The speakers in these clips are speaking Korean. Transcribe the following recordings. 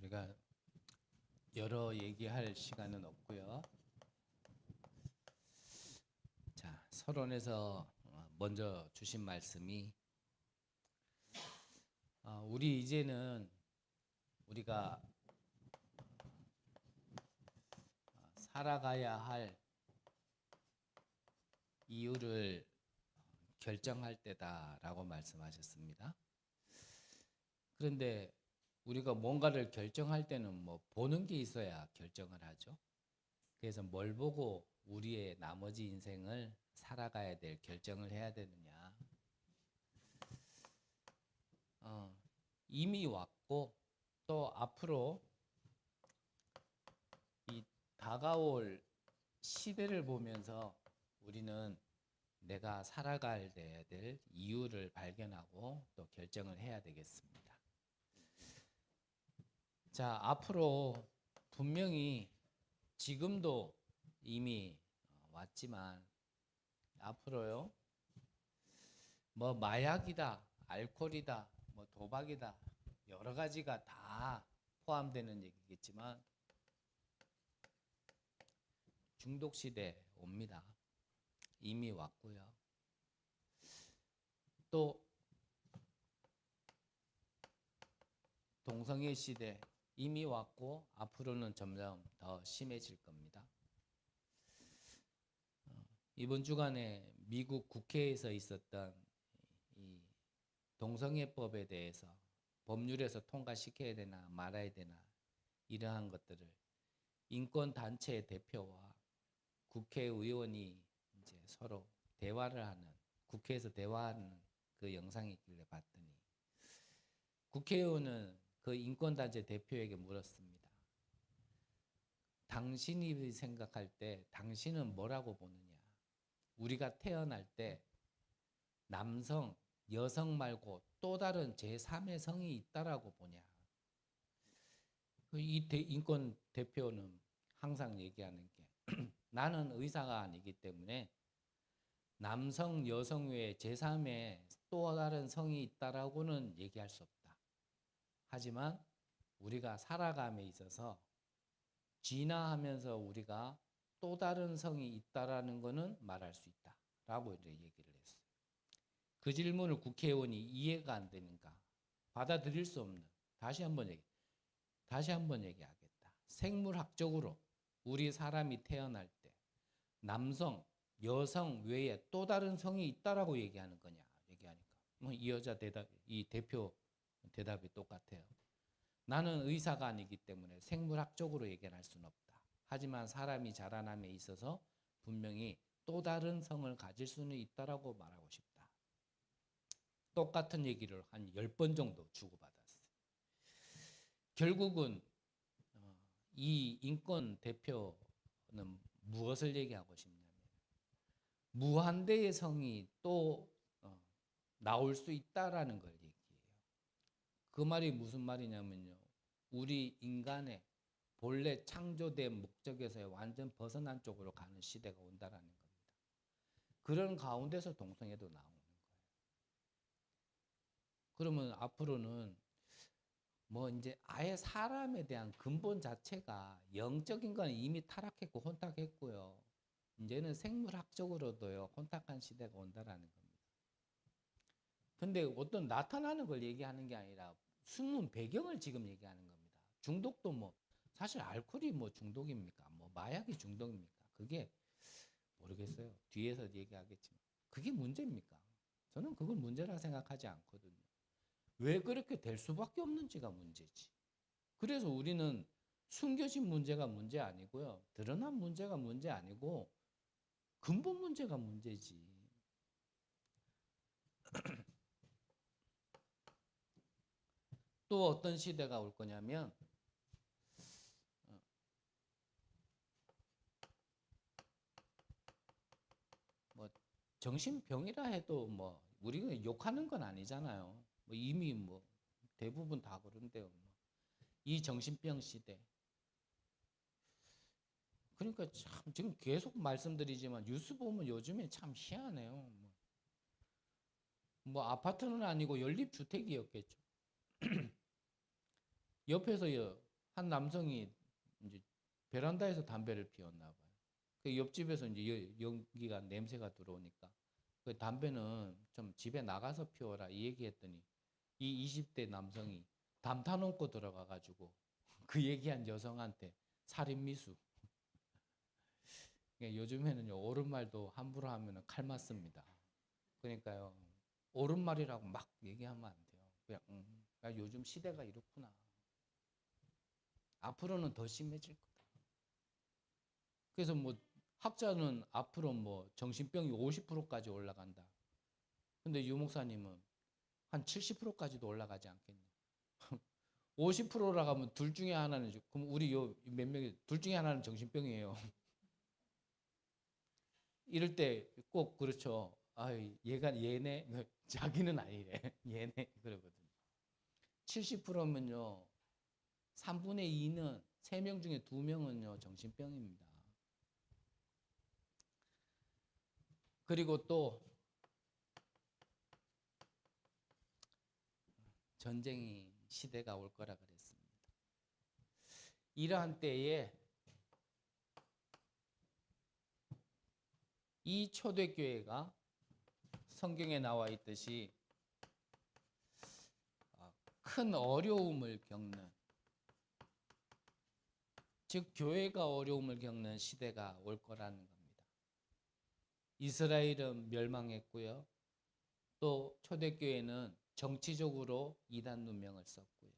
우리가 여러 얘기할 시간은 없고요. 자, 서론에서 먼저 주신 말씀이 우리 이제는 우리가 살아가야 할 이유를 결정할 때다라고 말씀하셨습니다. 그런데 우리가 뭔가를 결정할 때는 뭐 보는 게 있어야 결정을 하죠. 그래서 뭘 보고 우리의 나머지 인생을 살아가야 될 결정을 해야 되느냐. 이미 왔고 또 앞으로 이 다가올 시대를 보면서 우리는 내가 살아가야 될 이유를 발견하고 또 결정을 해야 되겠습니다. 자, 앞으로 분명히 지금도 이미 왔지만 앞으로요, 뭐 마약이다, 알코올이다, 뭐 도박이다, 여러 가지가 다 포함되는 얘기겠지만 중독 시대 옵니다. 이미 왔고요. 또 동성애 시대 이미 왔고 앞으로는 점점 더 심해질 겁니다. 이번 주간에 미국 국회에서 있었던 이 동성애법에 대해서 법률에서 통과시켜야 되나 말아야 되나 이러한 것들을 인권단체 대표와 국회의원이 이제 서로 대화를 하는, 국회에서 대화하는 그 영상이 있길래 봤더니 국회의원은 그 인권단체 대표에게 물었습니다. 당신이 생각할 때 당신은 뭐라고 보느냐? 우리가 태어날 때 남성, 여성 말고 또 다른 제3의 성이 있다라고 보냐? 이 인권 대표는 항상 얘기하는 게 나는 의사가 아니기 때문에 남성, 여성 외에 제3의 또 다른 성이 있다라고는 얘기할 수 없다. 하지만 우리가 살아감에 있어서 진화하면서 우리가 또 다른 성이 있다라는 것은 말할 수 있다라고 이제 얘기를 했어요. 그 질문을 국회의원이 이해가 안 되니까 받아들일 수 없는, 다시 한번 얘기하겠다. 생물학적으로 우리 사람이 태어날 때 남성, 여성 외에 또 다른 성이 있다라고 얘기하는 거냐 얘기하니까 뭐 이 여자 대답, 이 대표 대답이 똑같아요. 나는 의사가 아니기 때문에 생물학적으로 얘기할 수는 없다. 하지만 사람이 자라남에 있어서 분명히 또 다른 성을 가질 수는 있다라고 말하고 싶다. 똑같은 얘기를 한 10번 정도 주고받았어요. 결국은 이 인권 대표는 무엇을 얘기하고 싶냐면 무한대의 성이 또 나올 수 있다라는 걸 얘기해요. 그 말이 무슨 말이냐면요. 우리 인간의 본래 창조된 목적에서 완전 벗어난 쪽으로 가는 시대가 온다라는 겁니다. 그런 가운데서 동성애도 나오는 거예요. 그러면 앞으로는 뭐 이제 아예 사람에 대한 근본 자체가 영적인 건 이미 타락했고 혼탁했고요. 이제는 생물학적으로도요 혼탁한 시대가 온다라는 겁니다. 근데 어떤 나타나는 걸 얘기하는 게 아니라 숨은 배경을 지금 얘기하는 겁니다. 중독도 뭐 사실 알코올이 뭐 중독입니까? 뭐 마약이 중독입니까? 그게 모르겠어요. 뒤에서 얘기하겠지만 그게 문제입니까? 저는 그걸 문제라 생각하지 않거든요. 왜 그렇게 될 수밖에 없는지가 문제지. 그래서 우리는 숨겨진 문제가 문제 아니고요. 드러난 문제가 문제 아니고 근본 문제가 문제지. 또 어떤 시대가 올 거냐면 뭐 정신병이라 해도 뭐 우리가 욕하는 건 아니잖아요. 뭐 이미 뭐 대부분 다 그런데요. 이 정신병 시대. 그러니까 참 지금 계속 말씀드리지만 뉴스 보면 요즘에 참 희한해요. 뭐 아파트는 아니고 연립주택이었겠죠. 옆에서 한 남성이 이제 베란다에서 담배를 피웠나 봐요. 그 옆집에서 이제 연기가 냄새가 들어오니까 그 담배는 좀 집에 나가서 피워라 이 얘기했더니 이 20대 남성이 담 타놓고 들어가 가지고 그 얘기한 여성한테 살인 미수. 요즘에는요 옳은 말도 함부로 하면 칼 맞습니다. 그러니까요 옳은 말이라고 막 얘기하면 안 돼요. 그냥 야, 요즘 시대가 이렇구나. 앞으로는 더 심해질 거다. 그래서 뭐 학자는 앞으로 뭐 정신병이 50%까지 올라간다. 근데 유 목사님은 한 70%까지도 올라가지 않겠냐. 50%라고 하면 둘 중에 하나는, 그럼 우리 요 몇 명이 둘 중에 하나는 정신병이에요. 이럴 때 꼭 그렇죠. 아, 얘네 자기는 아니래. 얘네 그러거든요. 70%면요. 3분의 2는 3명 중에 2명은요. 정신병입니다. 그리고 또 전쟁이 시대가 올 거라 그랬습니다. 이러한 때에 이 초대교회가 성경에 나와 있듯이 큰 어려움을 겪는, 즉 교회가 어려움을 겪는 시대가 올 거라는 겁니다. 이스라엘은 멸망했고요. 또 초대교회는 정치적으로 이단 문명을 썼고요.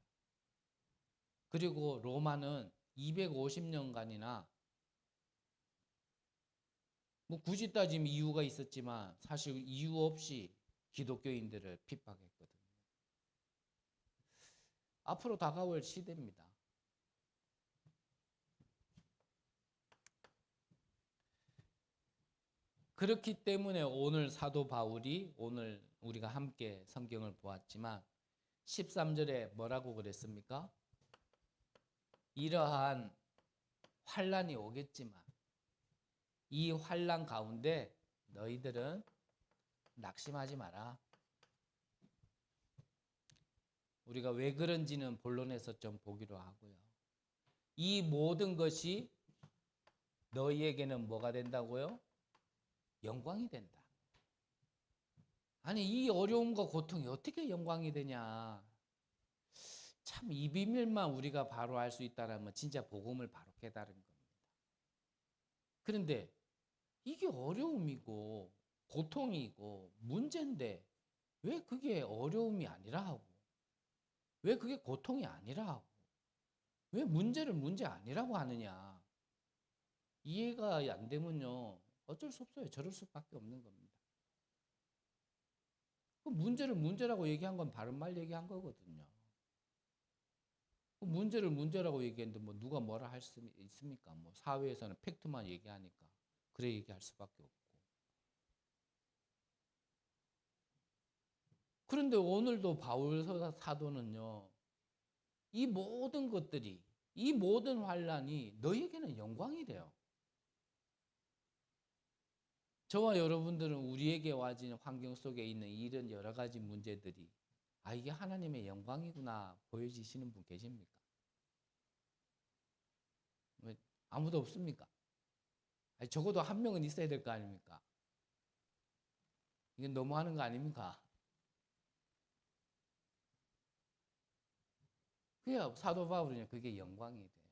그리고 로마는 250년간이나 뭐 굳이 따지면 이유가 있었지만 사실 이유 없이 기독교인들을 핍박했거든요. 앞으로 다가올 시대입니다. 그렇기 때문에 오늘 사도 바울이, 오늘 우리가 함께 성경을 보았지만 13절에 뭐라고 그랬습니까? 이러한 환난이 오겠지만 이 환난 가운데 너희들은 낙심하지 마라. 우리가 왜 그런지는 본론에서 좀 보기로 하고요. 이 모든 것이 너희에게는 뭐가 된다고요? 영광이 된다. 아니 이 어려움과 고통이 어떻게 영광이 되냐. 참 이 비밀만 우리가 바로 알 수 있다면 진짜 복음을 바로 깨달은 겁니다. 그런데 이게 어려움이고 고통이고 문제인데 왜 그게 어려움이 아니라 하고, 왜 그게 고통이 아니라 하고, 왜 문제를 문제 아니라고 하느냐. 이해가 안 되면요 어쩔 수 없어요. 저럴 수밖에 없는 겁니다. 그 문제를 문제라고 얘기한 건 바른 말 얘기한 거거든요. 그 문제를 문제라고 얘기했는데 뭐 누가 뭐라 할 수 있습니까? 뭐 사회에서는 팩트만 얘기하니까 그래 얘기할 수밖에 없고. 그런데 오늘도 바울 사도는요 이 모든 것들이, 이 모든 환란이 너에게는 영광이래요. 저와 여러분들은 우리에게 와진 환경 속에 있는 이런 여러 가지 문제들이 이게 하나님의 영광이구나 보여지시는 분 계십니까? 왜 아무도 없습니까? 적어도 한 명은 있어야 될 거 아닙니까? 이건 너무하는 거 아닙니까? 그야 사도 바울은 그게 영광이 돼요.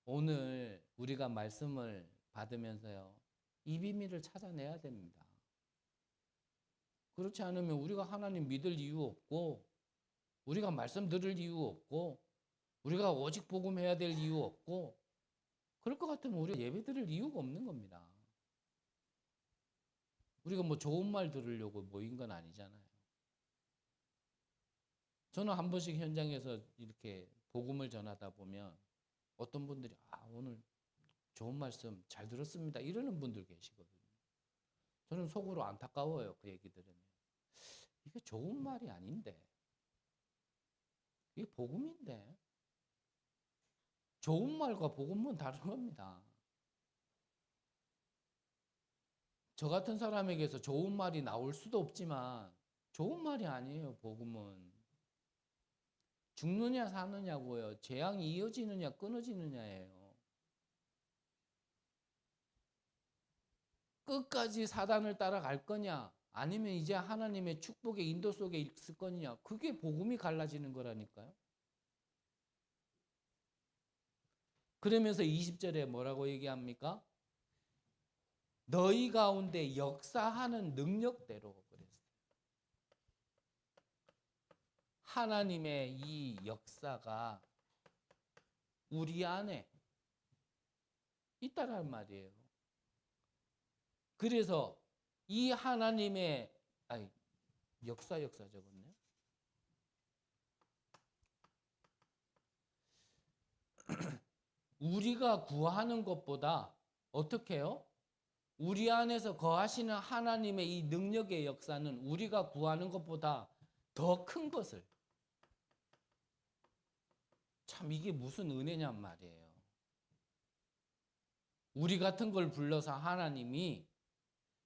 오늘 우리가 말씀을 받으면서요 이 비밀을 찾아내야 됩니다. 그렇지 않으면 우리가 하나님 믿을 이유 없고, 우리가 말씀 들을 이유 없고, 우리가 오직 복음해야 될 이유 없고, 그럴 것 같으면 우리가 예배 드릴 이유가 없는 겁니다. 우리가 뭐 좋은 말 들으려고 모인 건 아니잖아요. 저는 한 번씩 현장에서 이렇게 복음을 전하다 보면 어떤 분들이 오늘 좋은 말씀 잘 들었습니다 이러는 분들 계시거든요. 저는 속으로 안타까워요. 그 얘기 들으면 이게 좋은 말이 아닌데, 이게 복음인데. 좋은 말과 복음은 다른 겁니다. 저 같은 사람에게서 좋은 말이 나올 수도 없지만 좋은 말이 아니에요. 복음은 죽느냐 사느냐고요. 재앙이 이어지느냐 끊어지느냐예요. 끝까지 사단을 따라갈 거냐, 아니면 이제 하나님의 축복의 인도 속에 있을 거냐, 그게 복음이 갈라지는 거라니까요. 그러면서 20절에 뭐라고 얘기합니까? 너희 가운데 역사하는 능력대로 그랬어요. 하나님의 이 역사가 우리 안에 있다란 말이에요. 그래서 이 하나님의 역사 적었네. 우리가 구하는 것보다 어떻게 해요? 우리 안에서 거하시는 하나님의 이 능력의 역사는 우리가 구하는 것보다 더 큰 것을, 참 이게 무슨 은혜냔 말이에요. 우리 같은 걸 불러서 하나님이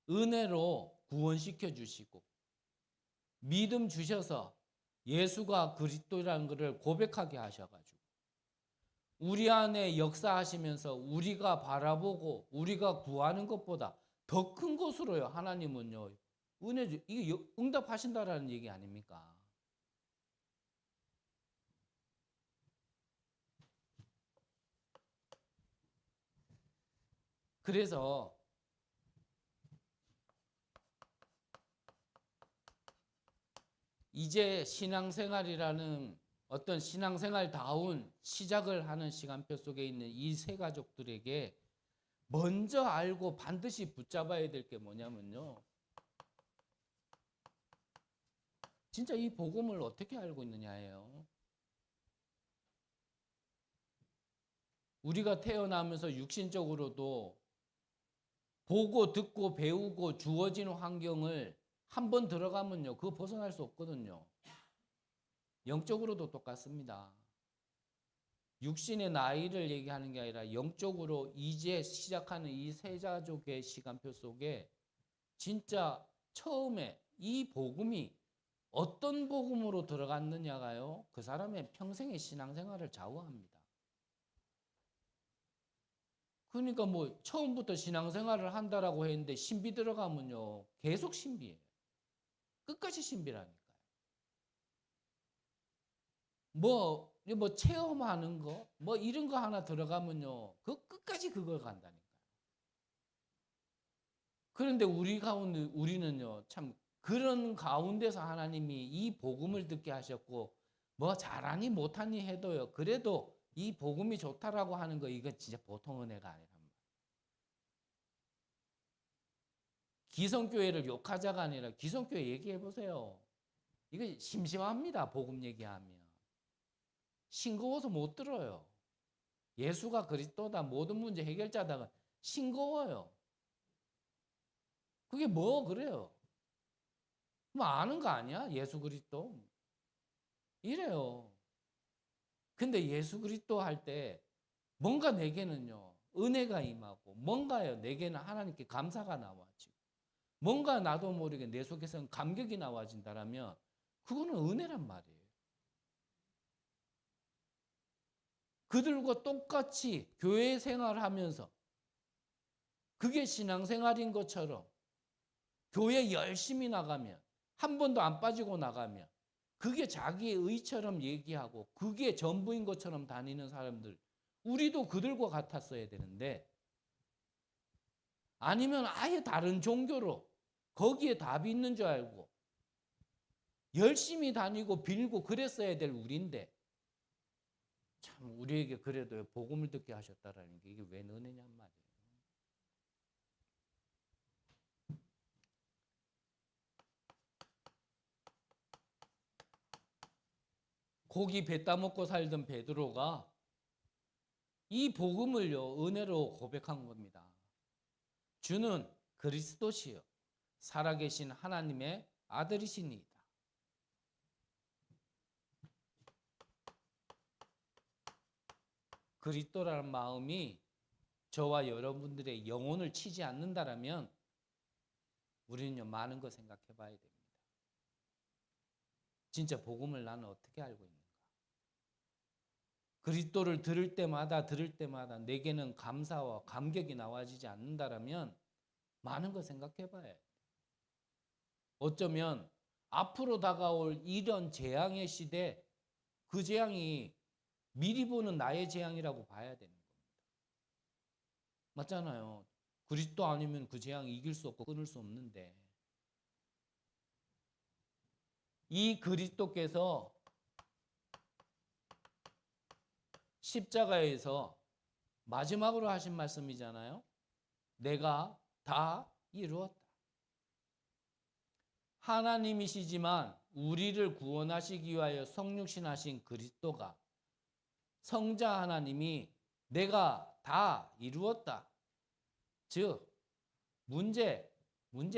은혜로 구원시켜 주시고 믿음 주셔서 예수가 그리스도라는 것을 고백하게 하셔가지고 우리 안에 역사하시면서 우리가 바라보고 우리가 구하는 것보다 더 큰 것으로요, 하나님은요 은혜, 이게 응답하신다라는 얘기 아닙니까? 그래서 이제 신앙생활이라는 어떤 신앙생활다운 시작을 하는 시간표 속에 있는 이 세 가족들에게 먼저 알고 반드시 붙잡아야 될 게 뭐냐면요, 진짜 이 복음을 어떻게 알고 있느냐예요. 우리가 태어나면서 육신적으로도 보고 듣고 배우고 주어진 환경을 한번 들어가면요, 그거 벗어날 수 없거든요. 영적으로도 똑같습니다. 육신의 나이를 얘기하는 게 아니라 영적으로 이제 시작하는 이 세자족의 시간표 속에 진짜 처음에 이 복음이 어떤 복음으로 들어갔느냐가요, 그 사람의 평생의 신앙생활을 좌우합니다. 그러니까 뭐 처음부터 신앙생활을 한다라고 했는데 신비 들어가면요 계속 신비예요. 끝까지 신비라니까요. 뭐 체험하는 거, 뭐 이런 거 하나 들어가면요, 그 끝까지 그걸 간다니까요. 그런데 우리 가운데 우리는요, 참 그런 가운데서 하나님이 이 복음을 듣게 하셨고, 뭐 잘하니 못하니 해도요, 그래도 이 복음이 좋다라고 하는 거, 이거 진짜 보통 은혜가 아니란 말이에요. 기성교회를 욕하자가 아니라 기성교회 얘기해 보세요. 이거 심심합니다. 복음 얘기하면 싱거워서 못 들어요. 예수가 그리스도다, 모든 문제 해결자다, 싱거워요. 그게 뭐 그래요? 뭐 아는 거 아니야? 예수 그리스도 이래요. 근데 예수 그리스도 할 때 뭔가 내게는요 은혜가 임하고, 뭔가요 내게는 하나님께 감사가 나와지고, 뭔가 나도 모르게 내 속에서는 감격이 나와진다라면 그거는 은혜란 말이에요. 그들과 똑같이 교회 생활하면서 그게 신앙생활인 것처럼 교회 열심히 나가면, 한 번도 안 빠지고 나가면 그게 자기의 의처럼 얘기하고 그게 전부인 것처럼 다니는 사람들, 우리도 그들과 같았어야 되는데, 아니면 아예 다른 종교로 거기에 답이 있는 줄 알고 열심히 다니고 빌고 그랬어야 될 우리인데, 참 우리에게 그래도 복음을 듣게 하셨다라는 게 이게 왜 은혜냔 말이에요. 고기 배 따먹고 살던 베드로가 이 복음을요 은혜로 고백한 겁니다. 주는 그리스도시요 살아계신 하나님의 아들이시니이다. 그리스도라는 마음이 저와 여러분들의 영혼을 치지 않는다라면 우리는요 많은 거 생각해 봐야 됩니다. 진짜 복음을 나는 어떻게 알고 있는가? 그리스도를 들을 때마다 내게는 감사와 감격이 나와지지 않는다라면 많은 걸 생각해 봐야 해. 어쩌면 앞으로 다가올 이런 재앙의 시대, 그 재앙이 미리 보는 나의 재앙이라고 봐야 되는 겁니다. 맞잖아요. 그리스도 아니면 그 재앙 이길 수 없고 끊을 수 없는데, 이 그리스도께서 십자가에서 마지막으로 하신 말씀이잖아요. 내가 다 이루었다. 하나님이시지만 우리를 구원하시기 위하여 성육신하신 그리스도가, 성자 하나님이 내가 다 이루었다, 즉 문제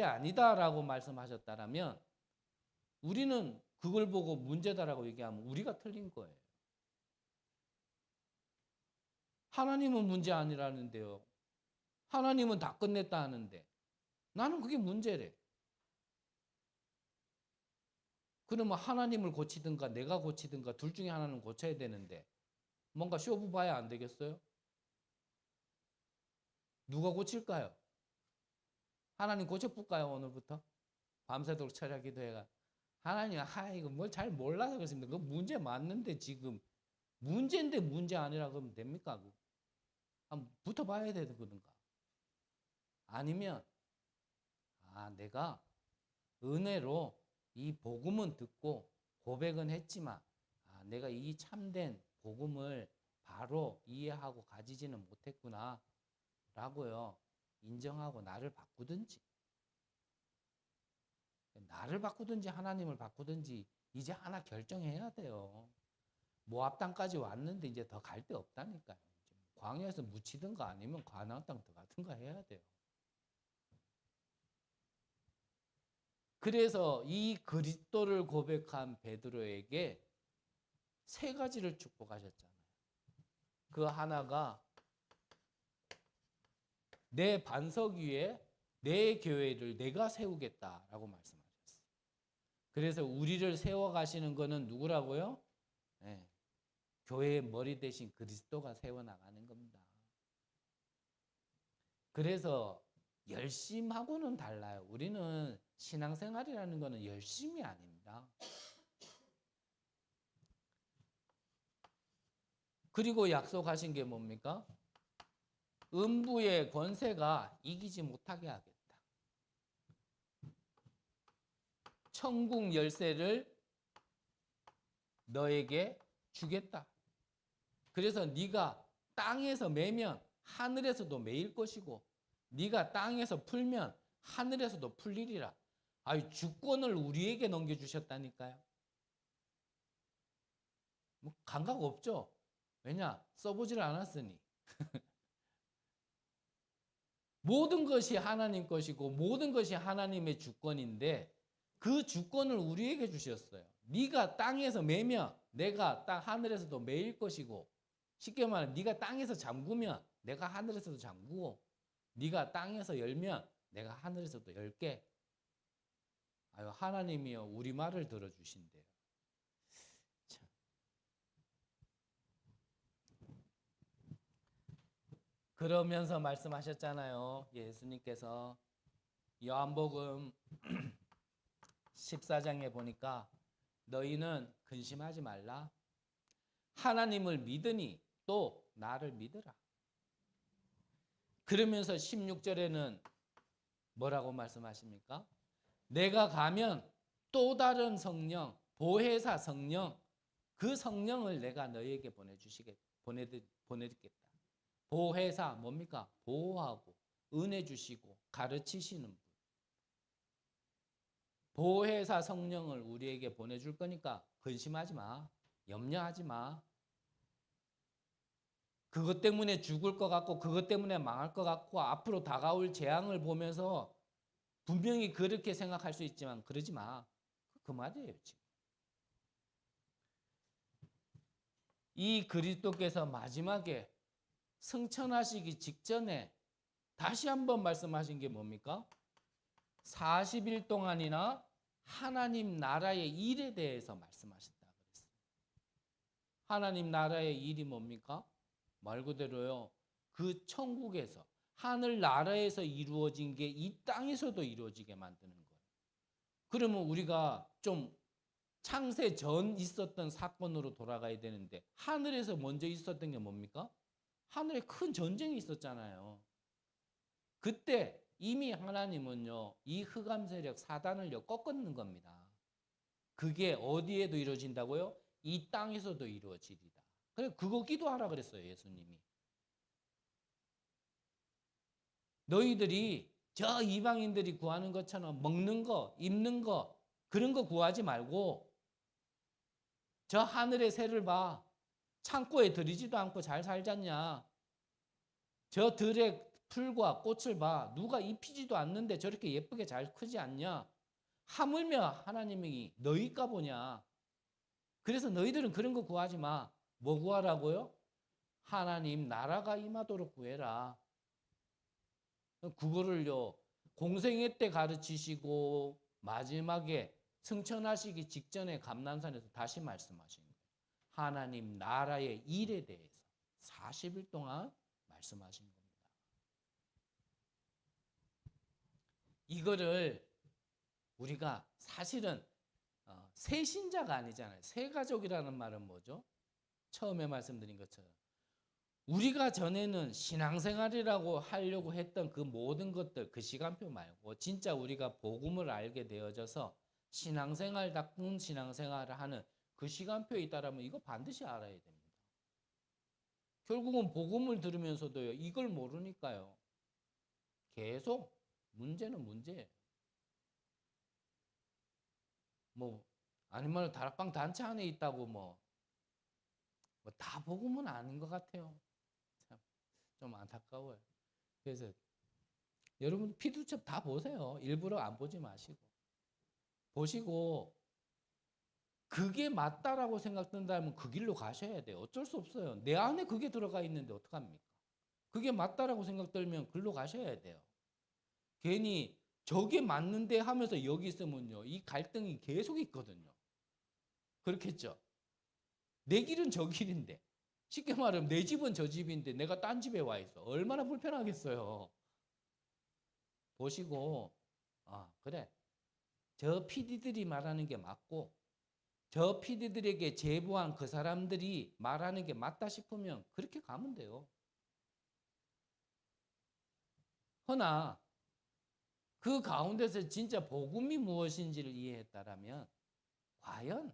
아니다라고 말씀하셨다라면 우리는 그걸 보고 문제다라고 얘기하면 우리가 틀린 거예요. 하나님은 문제 아니라는데요. 하나님은 다 끝냈다 하는데 나는 그게 문제래. 그러면 하나님을 고치든가 내가 고치든가 둘 중에 하나는 고쳐야 되는데 뭔가 쇼부 봐야 안 되겠어요? 누가 고칠까요? 하나님 고쳐볼까요? 오늘부터? 밤새도록 철야 기도해가 하나님, 이거 뭘 잘 몰라서 그렇습니다. 그 문제 맞는데 지금 문제인데 문제 아니라 그러면 됩니까? 한번 붙어봐야 되는 건가? 아니면 내가 은혜로 이 복음은 듣고 고백은 했지만 내가 이 참된 복음을 바로 이해하고 가지지는 못했구나 라고요 인정하고 나를 바꾸든지 하나님을 바꾸든지 이제 하나 결정해야 돼요. 모압 땅까지 왔는데 이제 더 갈 데 없다니까요. 광야에서 묻히든가 아니면 가나안 땅 들어가든가 해야 돼요. 그래서 이 그리스도를 고백한 베드로에게 세 가지를 축복하셨잖아요. 그 하나가 내 반석 위에 내 교회를 내가 세우겠다라고 말씀하셨어요. 그래서 우리를 세워가시는 거는 누구라고요? 네, 교회의 머리 대신 그리스도가 세워나가는 겁니다. 그래서 열심하고는 달라요. 우리는 신앙생활이라는 거는 열심이 아닙니다. 그리고 약속하신 게 뭡니까? 음부의 권세가 이기지 못하게 하겠다. 천국 열쇠를 너에게 주겠다. 그래서 네가 땅에서 매면 하늘에서도 매일 것이고 네가 땅에서 풀면 하늘에서도 풀리리라. 주권을 우리에게 넘겨주셨다니까요. 뭐 감각 없죠? 왜냐? 써보질 않았으니. 모든 것이 하나님 것이고 모든 것이 하나님의 주권인데 그 주권을 우리에게 주셨어요. 네가 땅에서 매면 내가 땅 하늘에서도 매일 것이고, 쉽게 말하면 네가 땅에서 잠그면 내가 하늘에서도 잠그고, 네가 땅에서 열면 내가 하늘에서도 열게. 하나님이요 우리 말을 들어주신대요. 참. 그러면서 말씀하셨잖아요. 예수님께서 요한복음 14장에 보니까 너희는 근심하지 말라. 하나님을 믿으니 또 나를 믿으라. 그러면서 16절에는 뭐라고 말씀하십니까? 내가 가면 또 다른 성령, 보혜사 성령, 그 성령을 내가 너희에게 보내드리겠다. 보혜사 뭡니까? 보호하고 은혜 주시고 가르치시는 분. 보혜사 성령을 우리에게 보내줄 거니까 근심하지 마. 염려하지 마. 그것 때문에 죽을 것 같고 그것 때문에 망할 것 같고 앞으로 다가올 재앙을 보면서 분명히 그렇게 생각할 수 있지만 그러지 마. 그 말이에요 지금. 이 그리스도께서 마지막에 승천하시기 직전에 다시 한번 말씀하신 게 뭡니까? 40일 동안이나 하나님 나라의 일에 대해서 말씀하셨다 그랬어요. 하나님 나라의 일이 뭡니까? 말 그대로요. 그 천국에서 하늘 나라에서 이루어진 게 이 땅에서도 이루어지게 만드는 거예요. 그러면 우리가 좀 창세 전 있었던 사건으로 돌아가야 되는데 하늘에서 먼저 있었던 게 뭡니까? 하늘에 큰 전쟁이 있었잖아요. 그때 이미 하나님은요, 이 흑암 세력 사단을요 꺾는 겁니다. 그게 어디에도 이루어진다고요? 이 땅에서도 이루어지리다. 그래 그거 기도하라 그랬어요, 예수님이. 너희들이 저 이방인들이 구하는 것처럼 먹는 거, 입는 거 그런 거 구하지 말고 저 하늘의 새를 봐. 창고에 들이지도 않고 잘 살잖냐. 저 들의 풀과 꽃을 봐. 누가 입히지도 않는데 저렇게 예쁘게 잘 크지 않냐. 하물며 하나님이 너희가 보냐. 그래서 너희들은 그런 거 구하지 마. 뭐 구하라고요? 하나님 나라가 임하도록 구해라. 그거를요 공생애 때 가르치시고 마지막에 승천하시기 직전에 감난산에서 다시 말씀하신 거예요. 하나님 나라의 일에 대해서 40일 동안 말씀하신 겁니다. 이거를 우리가 사실은 새신자가 아니잖아요. 새가족이라는 말은 뭐죠? 처음에 말씀드린 것처럼 우리가 전에는 신앙생활이라고 하려고 했던 그 모든 것들, 그 시간표 말고 진짜 우리가 복음을 알게 되어져서 신앙생활답은 신앙생활을 하는 그 시간표에 있다라면 이거 반드시 알아야 됩니다. 결국은 복음을 들으면서도요, 이걸 모르니까요. 계속 문제는 문제예요. 뭐 아니면 다락방 단체 안에 있다고 뭐 다 복음은 아닌 것 같아요. 참 좀 안타까워요. 그래서 여러분 피드첩 다 보세요. 일부러 안 보지 마시고 보시고 그게 맞다라고 생각된다면 그 길로 가셔야 돼요. 어쩔 수 없어요. 내 안에 그게 들어가 있는데 어떡합니까? 그게 맞다라고 생각들면 글로 가셔야 돼요. 괜히 저게 맞는데 하면서 여기 있으면요. 이 갈등이 계속 있거든요. 그렇겠죠? 내 길은 저 길인데. 쉽게 말하면 내 집은 저 집인데 내가 딴 집에 와 있어. 얼마나 불편하겠어요. 보시고 그래. 저 PD들이 말하는 게 맞고 저 PD들에게 제보한 그 사람들이 말하는 게 맞다 싶으면 그렇게 가면 돼요. 허나 그 가운데서 진짜 복음이 무엇인지를 이해했다라면 과연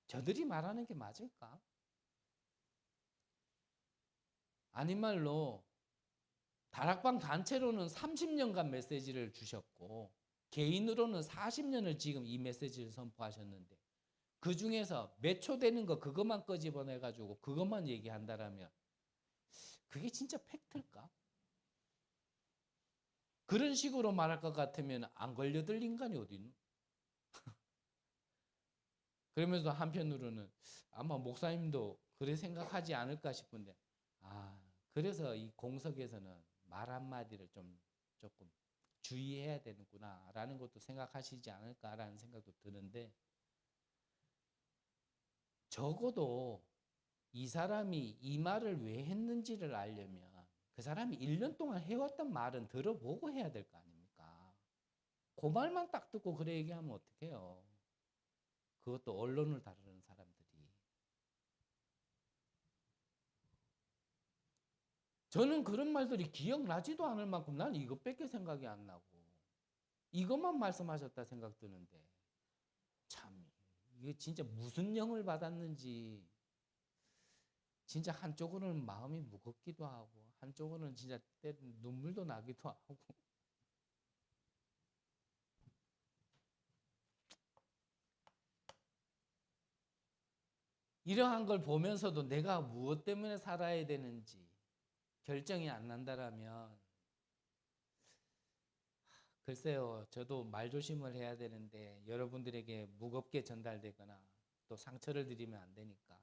저들이 말하는 게 맞을까? 아닌 말로 다락방 단체로는 30년간 메시지를 주셨고 개인으로는 40년을 지금 이 메시지를 선포하셨는데 그 중에서 몇 초 되는 거 그것만 끄집어내가지고 그것만 얘기한다라면 그게 진짜 팩트일까? 그런 식으로 말할 것 같으면 안 걸려들 인간이 어디 있노? 그러면서 한편으로는 아마 목사님도 그래 생각하지 않을까 싶은데 그래서 이 공석에서는 말 한마디를 좀 조금 주의해야 되는구나라는 것도 생각하시지 않을까라는 생각도 드는데 적어도 이 사람이 이 말을 왜 했는지를 알려면 그 사람이 1년 동안 해왔던 말은 들어보고 해야 될 거 아닙니까? 그 말만 딱 듣고 그래 얘기하면 어떡해요? 그것도 언론을 다루는 사람들이. 저는 그런 말들이 기억나지도 않을 만큼 난 이것밖에 생각이 안 나고 이것만 말씀하셨다 생각 드는데 참 이게 진짜 무슨 영을 받았는지 진짜 한쪽으로는 마음이 무겁기도 하고 한쪽으로는 진짜 때로는 눈물도 나기도 하고 이러한 걸 보면서도 내가 무엇 때문에 살아야 되는지 결정이 안 난다라면 글쎄요, 저도 말조심을 해야 되는데 여러분들에게 무겁게 전달되거나 또 상처를 드리면 안 되니까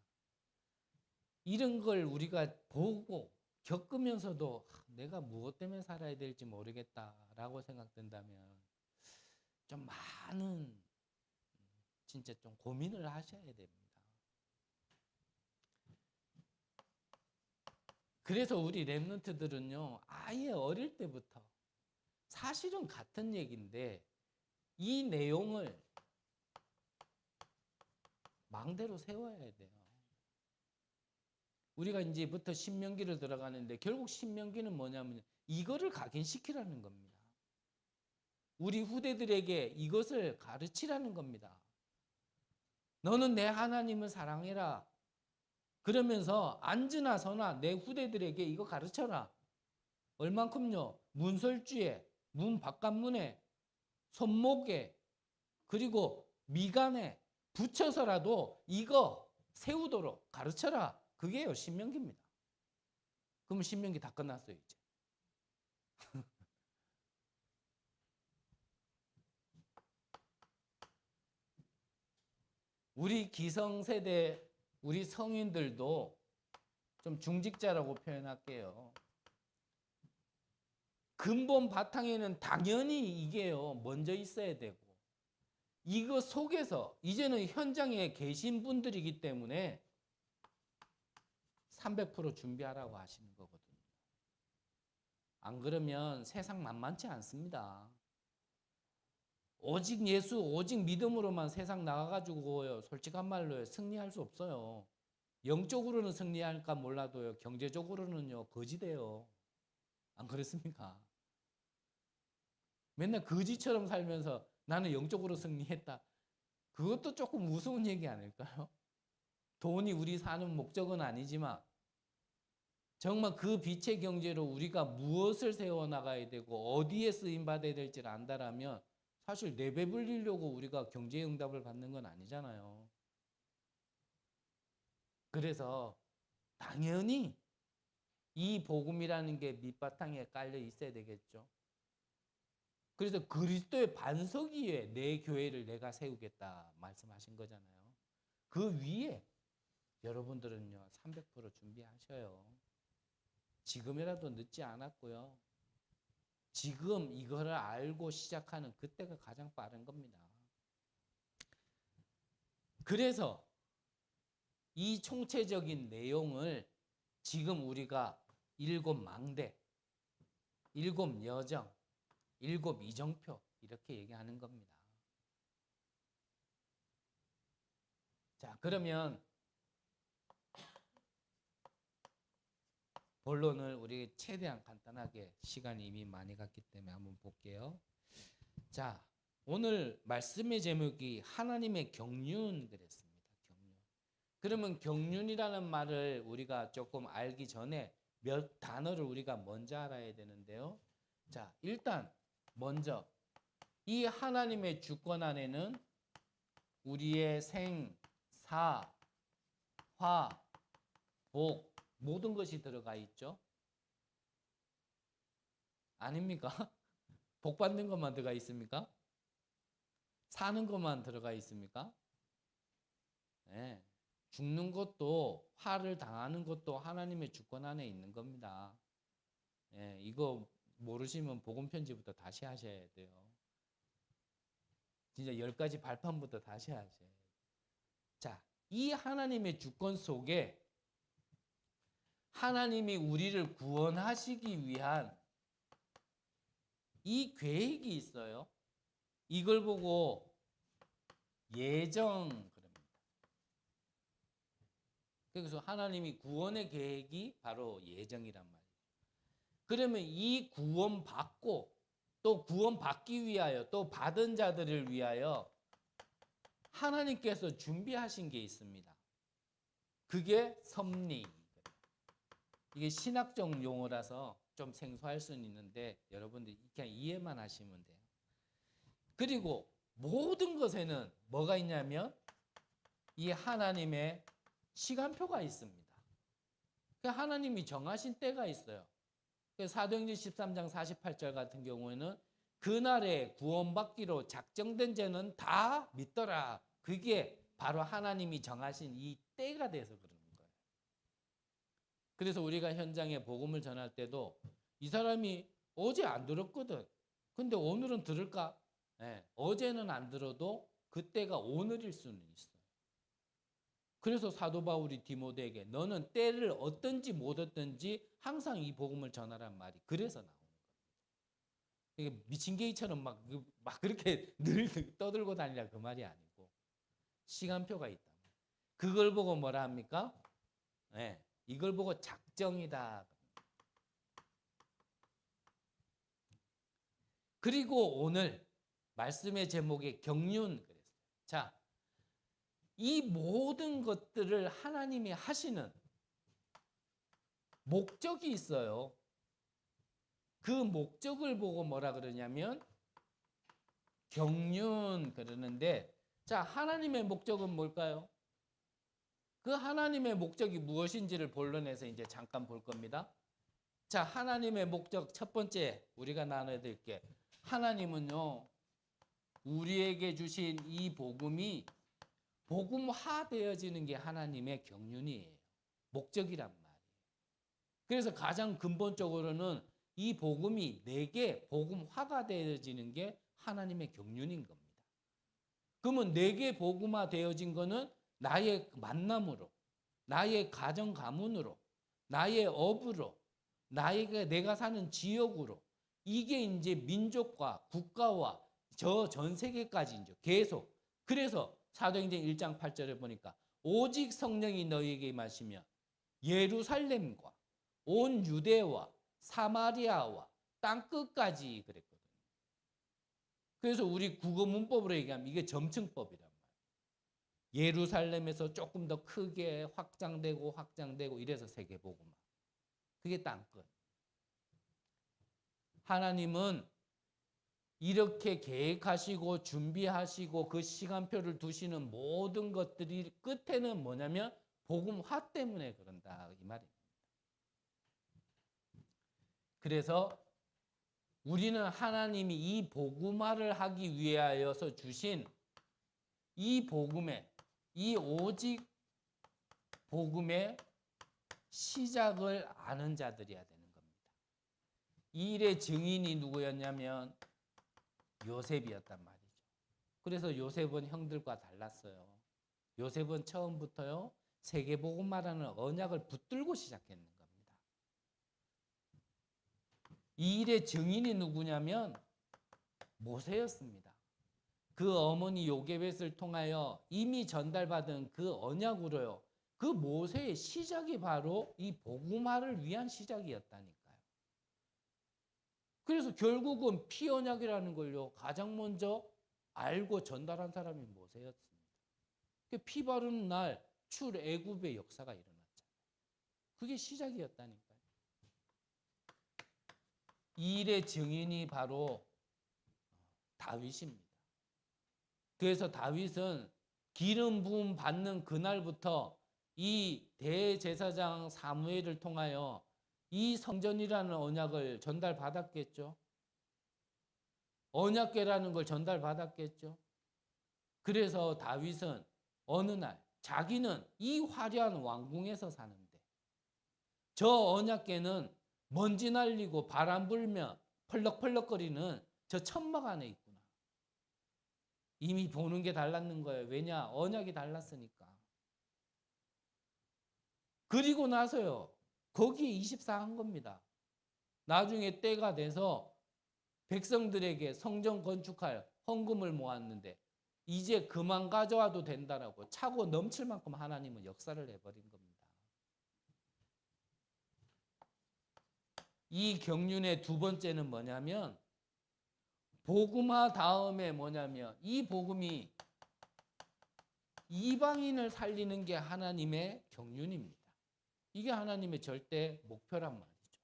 이런 걸 우리가 보고 겪으면서도 내가 무엇 때문에 살아야 될지 모르겠다라고 생각된다면 좀 많은 진짜 좀 고민을 하셔야 됩니다. 그래서 우리 랩런트들은요, 아예 어릴 때부터 사실은 같은 얘기인데 이 내용을 망대로 세워야 돼요. 우리가 이제부터 신명기를 들어가는데 결국 신명기는 뭐냐면 이거를 각인시키라는 겁니다. 우리 후대들에게 이것을 가르치라는 겁니다. 너는 내 하나님을 사랑해라. 그러면서 앉으나 서나 내 후대들에게 이거 가르쳐라. 얼만큼요? 문설주에, 문 바깥문에, 손목에, 그리고 미간에 붙여서라도 이거 세우도록 가르쳐라. 그게요, 신명기입니다. 그러면 신명기 다 끝났어요, 이제. 우리 기성세대, 우리 성인들도 좀 중직자라고 표현할게요. 근본 바탕에는 당연히 이게요, 먼저 있어야 되고, 이거 속에서 이제는 현장에 계신 분들이기 때문에 300% 준비하라고 하시는 거거든요. 안 그러면 세상 만만치 않습니다. 오직 예수, 오직 믿음으로만 세상 나가가지고요, 솔직한 말로요, 승리할 수 없어요. 영적으로는 승리할까 몰라도요, 경제적으로는요, 거지돼요. 안 그렇습니까? 맨날 거지처럼 살면서 나는 영적으로 승리했다. 그것도 조금 우스운 얘기 아닐까요? 돈이 우리 사는 목적은 아니지만 정말 그 빛의 경제로 우리가 무엇을 세워나가야 되고 어디에 쓰임받아야 될지를 안다라면 사실 내배불리려고 우리가 경제응답을 받는 건 아니잖아요. 그래서 당연히 이 복음이라는 게 밑바탕에 깔려 있어야 되겠죠. 그래서 그리스도의 반석 위에 내 교회를 내가 세우겠다 말씀하신 거잖아요. 그 위에 여러분들은요 300% 준비하셔요. 지금이라도 늦지 않았고요. 지금 이거를 알고 시작하는 그때가 가장 빠른 겁니다. 그래서 이 총체적인 내용을 지금 우리가 7 망대, 7 여정, 7 이정표 이렇게 얘기하는 겁니다. 자, 그러면 본론을 우리 최대한 간단하게 시간이 이미 많이 갔기 때문에 한번 볼게요. 자, 오늘 말씀의 제목이 하나님의 경륜 그랬습니다. 경륜. 그러면 경륜이라는 말을 우리가 조금 알기 전에 몇 단어를 우리가 먼저 알아야 되는데요. 자, 일단 먼저 이 하나님의 주권 안에는 우리의 생, 사, 화, 복 모든 것이 들어가 있죠. 아닙니까? 복 받는 것만 들어가 있습니까? 사는 것만 들어가 있습니까? 네. 죽는 것도 화를 당하는 것도 하나님의 주권 안에 있는 겁니다. 네. 이거 모르시면 복음 편지부터 다시 하셔야 돼요. 진짜 10가지 발판부터 다시 하셔야 돼요. 자, 이 하나님의 주권 속에 하나님이 우리를 구원하시기 위한 이 계획이 있어요. 이걸 보고 예정 그럽니다. 그래서 하나님이 구원의 계획이 바로 예정이란 말이에요. 그러면 이 구원 받고 또 구원 받기 위하여 또 받은 자들을 위하여 하나님께서 준비하신 게 있습니다. 그게 섭리. 이게 신학적 용어라서 좀 생소할 수는 있는데 여러분들 그냥 이해만 하시면 돼요. 그리고 모든 것에는 뭐가 있냐면 이 하나님의 시간표가 있습니다. 하나님이 정하신 때가 있어요. 사도행전 13장 48절 같은 경우에는 그날에 구원받기로 작정된 자는 다 믿더라. 그게 바로 하나님이 정하신 이 때가 돼서 그러는 거예요. 그래서 우리가 현장에 복음을 전할 때도 이 사람이 어제 안 들었거든. 근데 오늘은 들을까? 네, 어제는 안 들어도 그때가 오늘일 수는 있어요. 그래서 사도 바울이 디모데에게 너는 때를 얻든지 못 얻든지 항상 이 복음을 전하란 말이 그래서 나오는 거예요. 이게 미친 개이처럼 막 그렇게 늘 떠들고 다니라 그 말이 아니고 시간표가 있다. 그걸 보고 뭐라 합니까? 네, 이걸 보고 작정이다. 그리고 오늘 말씀의 제목이 경륜 그랬어요. 자, 이 모든 것들을 하나님이 하시는 목적이 있어요. 그 목적을 보고 뭐라 그러냐면 경륜 그러는데, 자, 하나님의 목적은 뭘까요? 그 하나님의 목적이 무엇인지를 본론에서 이제 잠깐 볼 겁니다. 자, 하나님의 목적 첫 번째 우리가 나눠야 될 게, 하나님은요 우리에게 주신 이 복음이 복음화되어지는 게 하나님의 경륜이에요. 목적이란 말이에요. 그래서 가장 근본적으로는 이 복음이 내게 복음화가 되어지는 게 하나님의 경륜인 겁니다. 그러면 내게 복음화되어진 거는 나의 만남으로, 나의 가정 가문으로, 나의 업으로, 내가 사는 지역으로, 이게 이제 민족과 국가와 저 전 세계까지 이제 계속. 그래서 사도행전 1장 8절에 보니까 오직 성령이 너희에게 임하시면 예루살렘과 온 유대와 사마리아와 땅 끝까지 그랬거든요. 그래서 우리 국어 문법으로 얘기하면 이게 점층법이란 말이에요. 예루살렘에서 조금 더 크게 확장되고 이래서 세계복음화. 그게 땅 끝. 하나님은 이렇게 계획하시고 준비하시고 그 시간표를 두시는 모든 것들이 끝에는 뭐냐면 복음화 때문에 그런다 이 말입니다. 그래서 우리는 하나님이 이 복음화를 하기 위하여서 주신 이 복음의, 이 오직 복음의 시작을 아는 자들이어야 되는 겁니다. 이 일의 증인이 누구였냐면 요셉이었단 말이죠. 그래서 요셉은 형들과 달랐어요. 요셉은 처음부터요 세계복음화라는 언약을 붙들고 시작했는 겁니다. 이 일의 증인이 누구냐면 모세였습니다. 그 어머니 요게벳을 통하여 이미 전달받은 그 언약으로요, 그 모세의 시작이 바로 이 복음화를 위한 시작이었다니까요. 그래서 결국은 피 언약이라는 걸요 가장 먼저 알고 전달한 사람이 모세였습니다. 피 바르는 날 출애굽의 역사가 일어났잖아요. 그게 시작이었다니까요. 이 일의 증인이 바로 다윗입니다. 그래서 다윗은 기름 부음 받는 그날부터 이 대제사장 사무엘을 통하여 이 성전이라는 언약을 전달받았겠죠. 언약궤라는 걸 전달받았겠죠. 그래서 다윗은 어느 날 자기는 이 화려한 왕궁에서 사는데 저 언약궤는 먼지 날리고 바람 불며 펄럭펄럭거리는 저 천막 안에 있구나. 이미 보는 게 달랐는 거예요. 왜냐? 언약이 달랐으니까. 그리고 나서요 거기에 24한 겁니다. 나중에 때가 돼서 백성들에게 성전 건축할 헌금을 모았는데 이제 그만 가져와도 된다라고 차고 넘칠 만큼 하나님은 역사를 해버린 겁니다. 이 경륜의 두 번째는 뭐냐면 복음화 다음에 뭐냐면 이 복음이 이방인을 살리는 게 하나님의 경륜입니다. 이게 하나님의 절대 목표란 말이죠.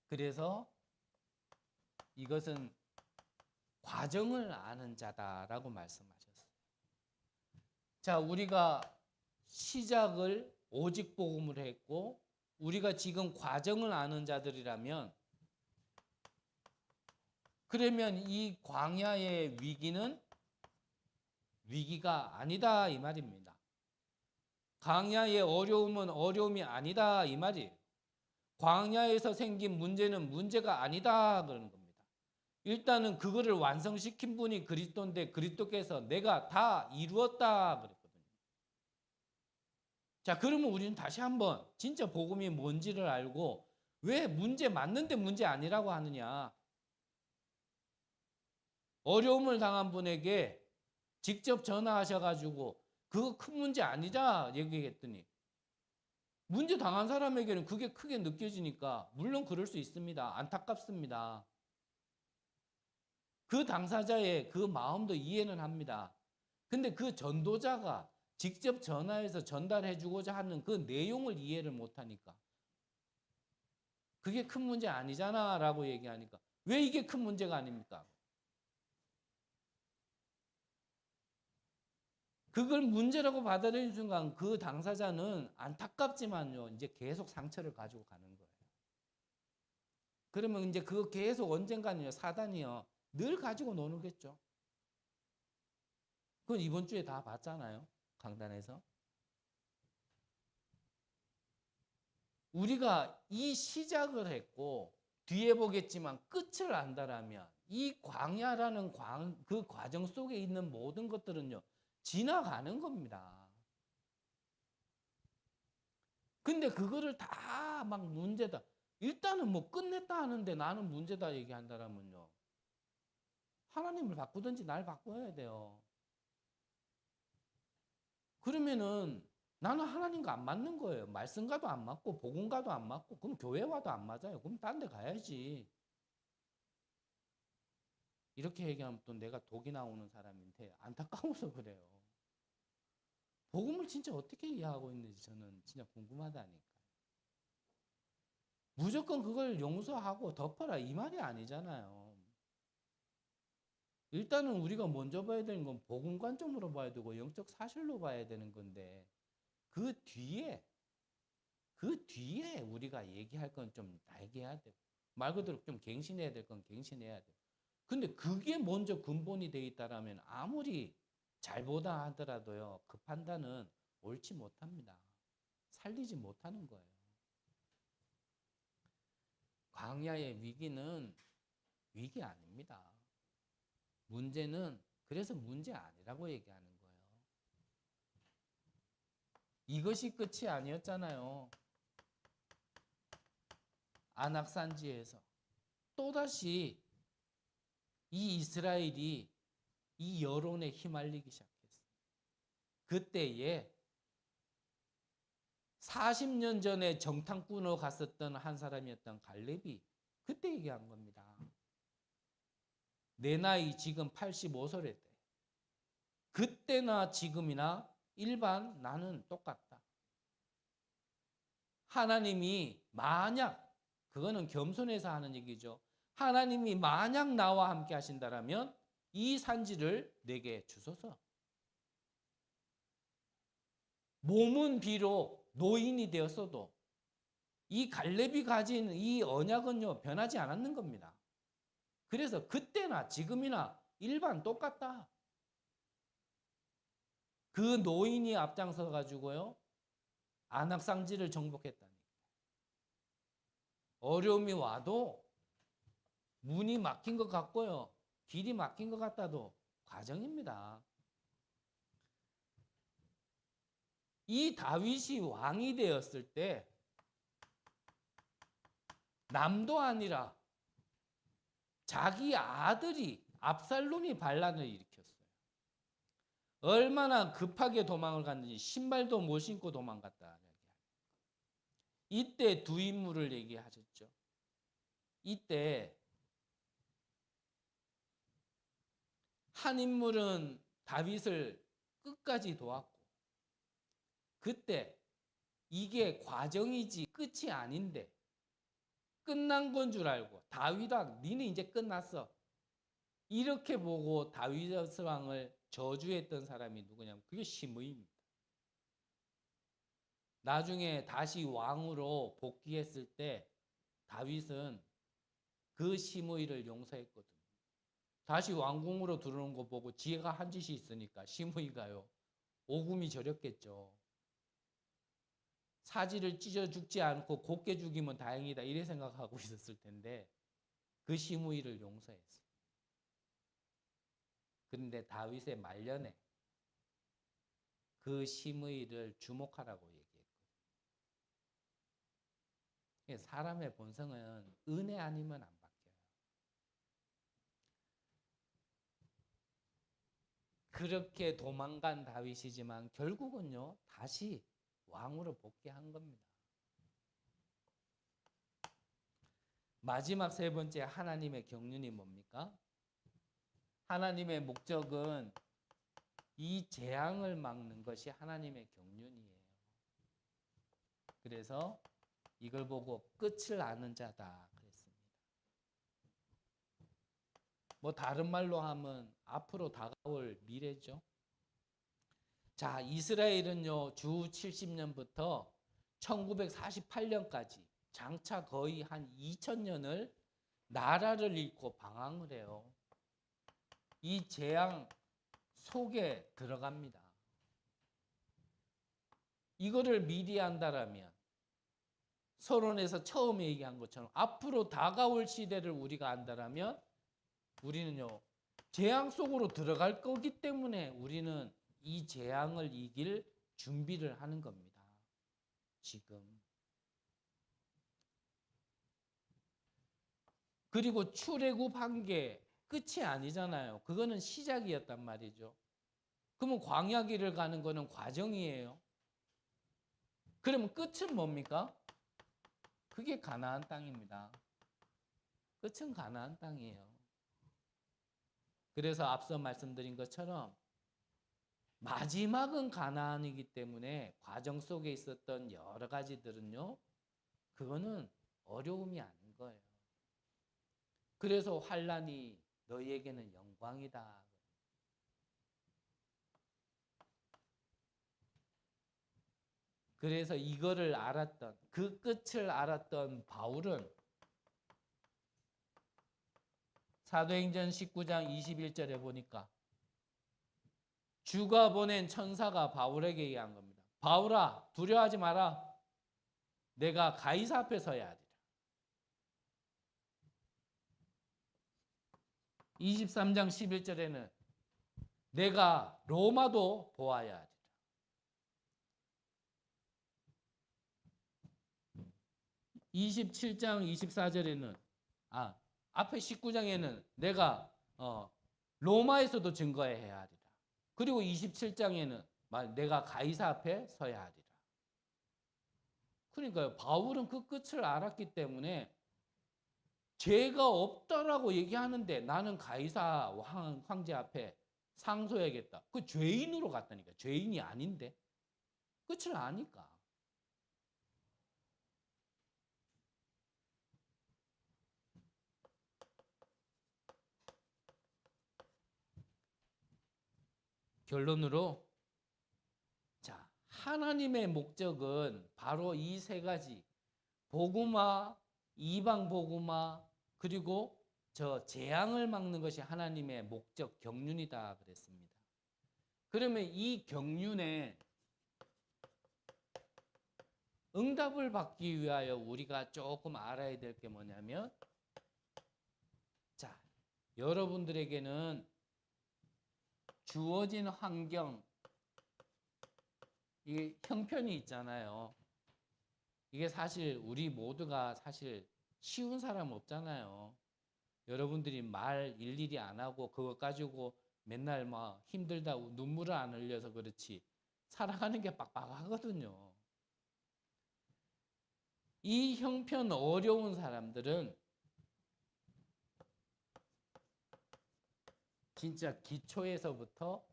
그래서 이것은 과정을 아는 자다라고 말씀하셨어요. 자, 우리가 시작을 오직 복음으로 했고 우리가 지금 과정을 아는 자들이라면 그러면 이 광야의 위기는 위기가 아니다 이 말입니다. 광야의 어려움은 어려움이 아니다 이 말이에요. 광야에서 생긴 문제는 문제가 아니다 그러는 겁니다. 일단은 그거를 완성시킨 분이 그리스도인데 그리스도께서 내가 다 이루었다 그랬거든요. 자, 그러면 우리는 다시 한번 진짜 복음이 뭔지를 알고 왜 문제 맞는데 문제 아니라고 하느냐. 어려움을 당한 분에게 직접 전화하셔가지고 그거 큰 문제 아니자 얘기했더니 문제 당한 사람에게는 그게 크게 느껴지니까 물론 그럴 수 있습니다. 안타깝습니다. 그 당사자의 그 마음도 이해는 합니다. 근데 그 전도자가 직접 전화해서 전달해 주고자 하는 그 내용을 이해를 못하니까 그게 큰 문제 아니잖아 라고 얘기하니까 왜 이게 큰 문제가 아닙니까? 그걸 문제라고 받아들이는 순간 그 당사자는 안타깝지만요, 이제 계속 상처를 가지고 가는 거예요. 그러면 이제 그거 계속 언젠가는요, 사단이요, 늘 가지고 노는겠죠. 그건 이번 주에 다 봤잖아요, 강단에서. 우리가 이 시작을 했고 뒤에 보겠지만 끝을 안다라면 이 광야라는 그 과정 속에 있는 모든 것들은요, 지나가는 겁니다. 근데 그거를 다 막 문제다. 일단은 뭐 끝냈다 하는데 나는 문제다 얘기한다라면요, 하나님을 바꾸든지 날 바꿔야 돼요. 그러면은 나는 하나님과 안 맞는 거예요. 말씀과도 안 맞고 복음과도 안 맞고 그럼 교회와도 안 맞아요. 그럼 딴 데 가야지. 이렇게 얘기하면 또 내가 독이 나오는 사람인데 안타까워서 그래요. 복음을 진짜 어떻게 이해하고 있는지 저는 진짜 궁금하다니까. 무조건 그걸 용서하고 덮어라 이 말이 아니잖아요. 일단은 우리가 먼저 봐야 되는 건 복음 관점으로 봐야 되고 영적 사실로 봐야 되는 건데 그 뒤에 우리가 얘기할 건 좀 얘기해야 되고 말 그대로 좀 갱신해야 될 건 갱신해야 돼요. 근데 그게 먼저 근본이 돼 있다라면 아무리 잘보다 하더라도요, 그 판단은 옳지 못합니다. 살리지 못하는 거예요. 광야의 위기는 위기 아닙니다. 문제는 그래서 문제 아니라고 얘기하는 거예요. 이것이 끝이 아니었잖아요. 안악산지에서 또다시 이 이스라엘이 이 여론에 휘말리기 시작했어요. 그때에 40년 전에 정탐꾼으로 갔었던 한 사람이었던 갈렙이 그때 얘기한 겁니다. 내 나이 지금 85세래. 그때나 지금이나 일반 나는 똑같다. 하나님이 만약, 그거는 겸손해서 하는 얘기죠. 하나님이 만약 나와 함께 하신다라면 이 산지를 내게 주소서. 몸은 비록 노인이 되었어도 이 갈렙이 가진 이 언약은요, 변하지 않았는 겁니다. 그래서 그때나 지금이나 일반 똑같다. 그 노인이 앞장서 가지고요, 안악산지를 정복했다니. 어려움이 와도 문이 막힌 것 같고요, 길이 막힌 것 같다도 과정입니다. 이 다윗이 왕이 되었을 때 남도 아니라 자기 아들이 압살롬이 반란을 일으켰어요. 얼마나 급하게 도망을 갔는지 신발도 못 신고 도망갔다. 이때 두 인물을 얘기하셨죠. 이때 한 인물은 다윗을 끝까지 도왔고, 그때 이게 과정이지 끝이 아닌데 끝난 건 줄 알고 다윗아 니는 이제 끝났어 이렇게 보고 다윗 왕을 저주했던 사람이 누구냐면 그게 시므이입니다. 나중에 다시 왕으로 복귀했을 때 다윗은 그 시므이를 용서했거든요. 다시 왕궁으로 들어오는 거 보고 지가 한 짓이 있으니까 시므이가요, 오금이 저렸겠죠. 사지를 찢어 죽지 않고 곱게 죽이면 다행이다 이래 생각하고 있었을 텐데 그 시므이를 용서했어요. 그런데 다윗의 말년에 그 시므이를 주목하라고 얘기했어요. 사람의 본성은 은혜 아니면 안 바뀌어요. 그렇게 도망간 다윗이지만 결국은요 다시 왕으로 복귀한 겁니다. 마지막 세 번째 하나님의 경륜이 뭡니까? 하나님의 목적은 이 재앙을 막는 것이 하나님의 경륜이에요. 그래서 이걸 보고 끝을 아는 자다 그랬습니다. 뭐 다른 말로 하면 앞으로 다가올 미래죠. 자, 이스라엘은요 주 70년부터 1948년까지 장차 거의 한 2000년을 나라를 잃고 방황을 해요. 이 재앙 속에 들어갑니다. 이거를 미리 안다라면 서론에서 처음에 얘기한 것처럼 앞으로 다가올 시대를 우리가 안다라면 우리는요 재앙 속으로 들어갈 거기 때문에 우리는 이 재앙을 이길 준비를 하는 겁니다. 지금. 그리고 출애굽한 게 끝이 아니잖아요. 그거는 시작이었단 말이죠. 그러면 광야 길을 가는 거는 과정이에요. 그러면 끝은 뭡니까? 그게 가나안 땅입니다. 끝은 가나안 땅이에요. 그래서 앞서 말씀드린 것처럼 마지막은 가나안이기 때문에 과정 속에 있었던 여러 가지들은요. 그거는 어려움이 아닌 거예요. 그래서 환난이 너희에게는 영광이다. 그래서 이거를 알았던 그 끝을 알았던 바울은 사도행전 19장 21절에 보니까 주가 보낸 천사가 바울에게 얘기한 겁니다. 바울아 두려워하지 마라. 내가 가이사 앞에 서야 하리라. 23장 11절에는 내가 로마도 보아야 하리라. 27장 24절에는 앞에 19장에는 내가 로마에서도 증거해야 하리라. 그리고 27장에는 내가 가이사 앞에 서야 하리라. 그러니까요. 바울은 그 끝을 알았기 때문에 죄가 없다라고 얘기하는데 나는 가이사 황제 앞에 상소해야겠다. 그 죄인으로 갔다니까. 죄인이 아닌데. 끝을 아니까. 결론으로 자, 하나님의 목적은 바로 이 세 가지 복음화, 이방 복음화 그리고 저 재앙을 막는 것이 하나님의 목적 경륜이다 그랬습니다. 그러면 이 경륜에 응답을 받기 위하여 우리가 조금 알아야 될 게 뭐냐면 자, 여러분들에게는 주어진 환경 이게 형편이 있잖아요. 이게 사실 우리 모두가 사실 쉬운 사람 없잖아요. 여러분들이 말 일일이 안 하고 그거 가지고 맨날 막 힘들다 눈물을 안 흘려서 그렇지 살아가는 게 빡빡하거든요. 이 형편 어려운 사람들은 진짜 기초에서부터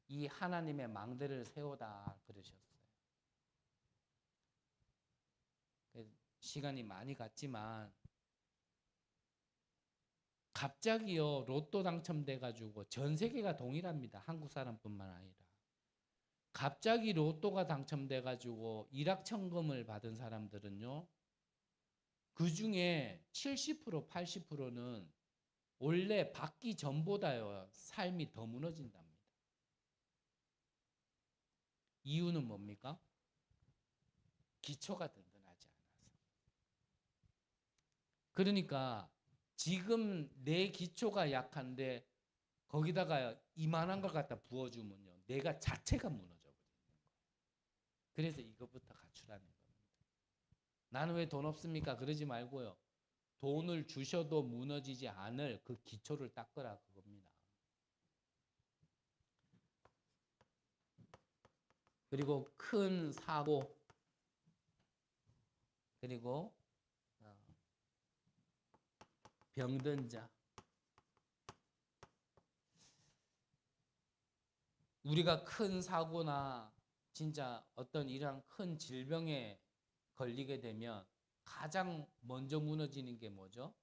이 하나님의 망대를 세우다 그러셨어요. 시간이 많이 갔지만 갑자기요 로또 당첨돼 가지고 전 세계가 동일합니다. 한국 사람뿐만 아니라 갑자기 로또가 당첨돼 가지고 일확천금을 받은 사람들은요 그 중에 70% 80%는 원래 받기 전보다요 삶이 더 무너진답니다. 이유는 뭡니까? 기초가 든든하지 않아서. 그러니까 지금 내 기초가 약한데 거기다가 이만한 걸 갖다 부어주면요 내가 자체가 무너져 버리는 거예요. 그래서 이것부터 갖추라는 겁니다. 나는 왜 돈 없습니까? 그러지 말고요. 돈을 주셔도 무너지지 않을 그 기초를 닦으라 그겁니다. 그리고 큰 사고, 그리고 병든 자. 우리가 큰 사고나 진짜 어떤 이러한 큰 질병에 걸리게 되면 가장 먼저 무너지는 게 뭐죠?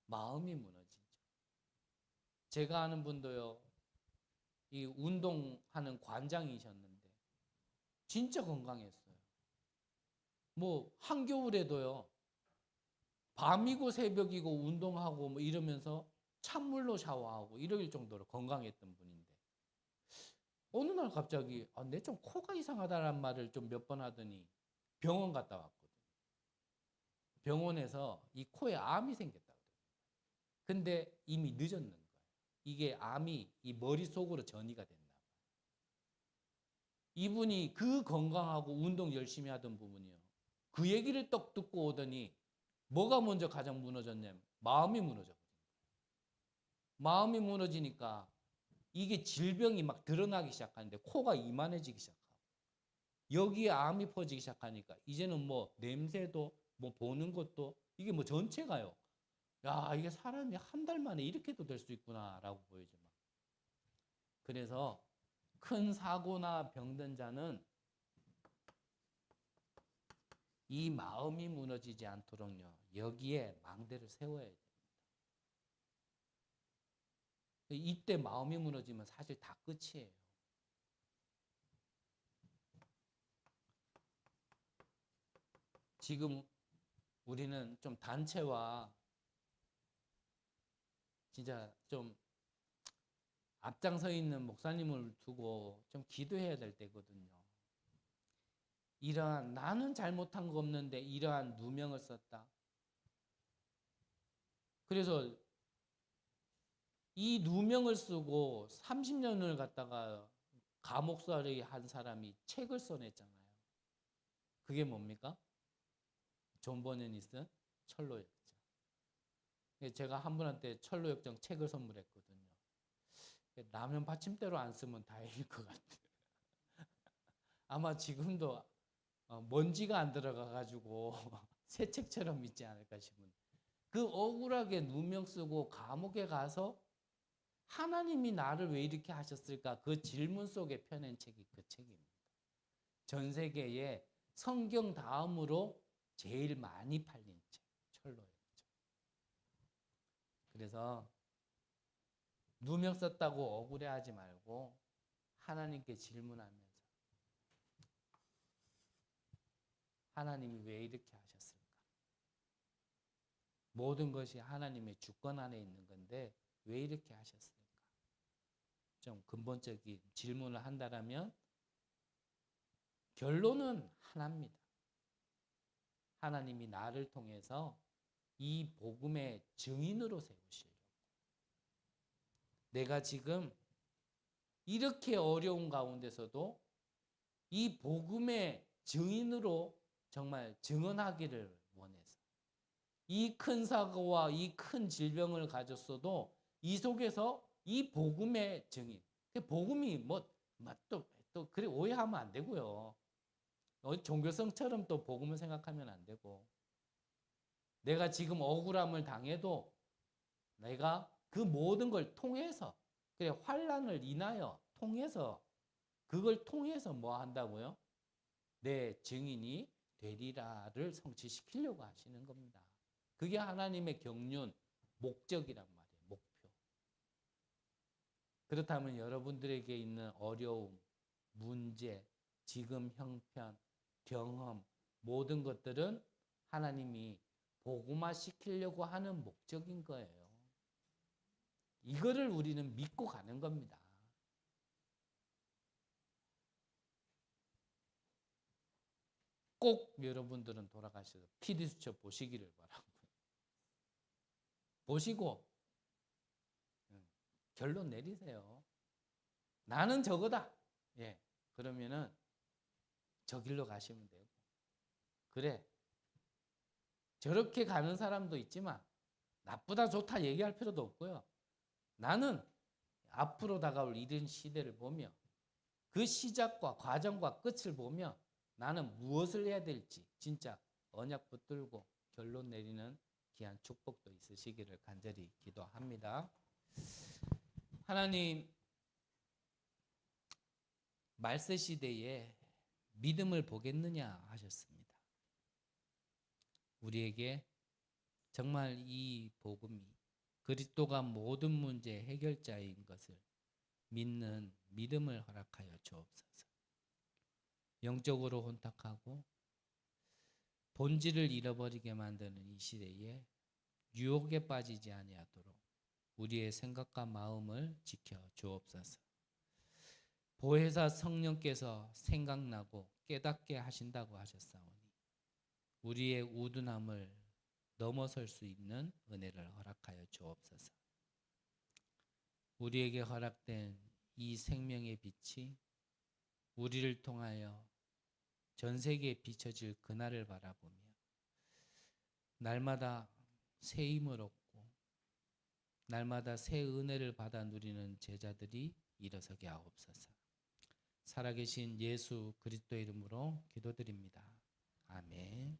마음이 무너지죠. 제가 아는 분도요, 이 운동하는 관장이셨는데 진짜 건강했어요. 뭐 한겨울에도요, 밤이고 새벽이고 운동하고 뭐 이러면서 찬물로 샤워하고 이럴 정도로 건강했던 분인데 어느 날 갑자기 내 좀 코가 이상하다는 말을 좀 몇 번 하더니 병원 갔다 왔거든요. 병원에서 이 코에 암이 생겼다고. 근데 이미 늦었는 거예요. 이게 암이 이 머릿속으로 전이가 됐나 봐요. 이분이 그 건강하고 운동 열심히 하던 부분이요. 그 얘기를 떡 듣고 오더니 뭐가 먼저 가장 무너졌냐면 마음이 무너졌거든요. 마음이 무너지니까 이게 질병이 막 드러나기 시작하는데 코가 이만해지기 시작하고 여기에 암이 퍼지기 시작하니까 이제는 뭐 냄새도 뭐 보는 것도 이게 뭐 전체가요. 야, 이게 사람이 한 달 만에 이렇게도 될 수 있구나라고 보여죠. 그래서 큰 사고나 병든 자는 이 마음이 무너지지 않도록요. 여기에 망대를 세워야 됩니다. 이때 마음이 무너지면 사실 다 끝이에요. 지금 우리는 좀 단체와 진짜 좀 앞장서 있는 목사님을 두고 좀 기도해야 될 때거든요. 이러한 나는 잘못한 거 없는데 이러한 누명을 썼다. 그래서 이 누명을 쓰고 30년을 갖다가 감옥살이 한 사람이 책을 써냈잖아요. 그게 뭡니까? 존 버년이 쓴 철로역정. 제가 한 분한테 철로역정 책을 선물했거든요. 라면 받침대로 안 쓰면 다행일 것 같아요. 아마 지금도 먼지가 안 들어가가지고 새 책처럼 있지 않을까 싶은데 그 억울하게 누명 쓰고 감옥에 가서 하나님이 나를 왜 이렇게 하셨을까 그 질문 속에 펴낸 책이 그 책입니다. 전 세계에 성경 다음으로 제일 많이 팔린 책 철로였죠. 그래서 누명 썼다고 억울해하지 말고 하나님께 질문하면서 하나님이 왜 이렇게 하셨을까? 모든 것이 하나님의 주권 안에 있는 건데 왜 이렇게 하셨을까? 좀 근본적인 질문을 한다면 결론은 하나입니다. 하나님이 나를 통해서 이 복음의 증인으로 세우시려고. 내가 지금 이렇게 어려운 가운데서도 이 복음의 증인으로 정말 증언하기를 원해서 이 큰 사고와 이 큰 질병을 가졌어도 이 속에서 이 복음의 증인. 복음이 또 그래 오해하면 안 되고요. 종교성처럼 또 복음을 생각하면 안 되고 내가 지금 억울함을 당해도 내가 그 모든 걸 통해서 그래 환난을 인하여 통해서 그걸 통해서 뭐 한다고요? 내 증인이 되리라를 성취시키려고 하시는 겁니다. 그게 하나님의 경륜, 목적이란 말이에요. 목표. 그렇다면 여러분들에게 있는 어려움, 문제, 지금 형편, 경험 모든 것들은 하나님이 복음화 시키려고 하는 목적인 거예요. 이거를 우리는 믿고 가는 겁니다. 꼭 여러분들은 돌아가셔서 PD수첩 보시기를 바라고요. 보시고 결론 내리세요. 나는 저거다. 예, 그러면은 저 길로 가시면 되고. 그래, 저렇게 가는 사람도 있지만 나쁘다 좋다 얘기할 필요도 없고요. 나는 앞으로 다가올 이런 시대를 보며 그 시작과 과정과 끝을 보며 나는 무엇을 해야 될지 진짜 언약 붙들고 결론 내리는 귀한 축복도 있으시기를 간절히 기도합니다. 하나님, 말세 시대에 믿음을 보겠느냐 하셨습니다. 우리에게 정말 이 복음이 그리스도가 모든 문제 해결자인 것을 믿는 믿음을 허락하여 주옵소서. 영적으로 혼탁하고 본질을 잃어버리게 만드는 이 시대에 유혹에 빠지지 아니하도록 우리의 생각과 마음을 지켜 주옵소서. 보혜사 성령께서 생각나고 깨닫게 하신다고 하셨사오니 우리의 우둔함을 넘어설 수 있는 은혜를 허락하여 주옵소서. 우리에게 허락된 이 생명의 빛이 우리를 통하여 전 세계에 비춰질 그날을 바라보며 날마다 새 힘을 얻고 날마다 새 은혜를 받아 누리는 제자들이 일어서게 하옵소서. 살아계신 예수 그리스도의 이름으로 기도드립니다. 아멘.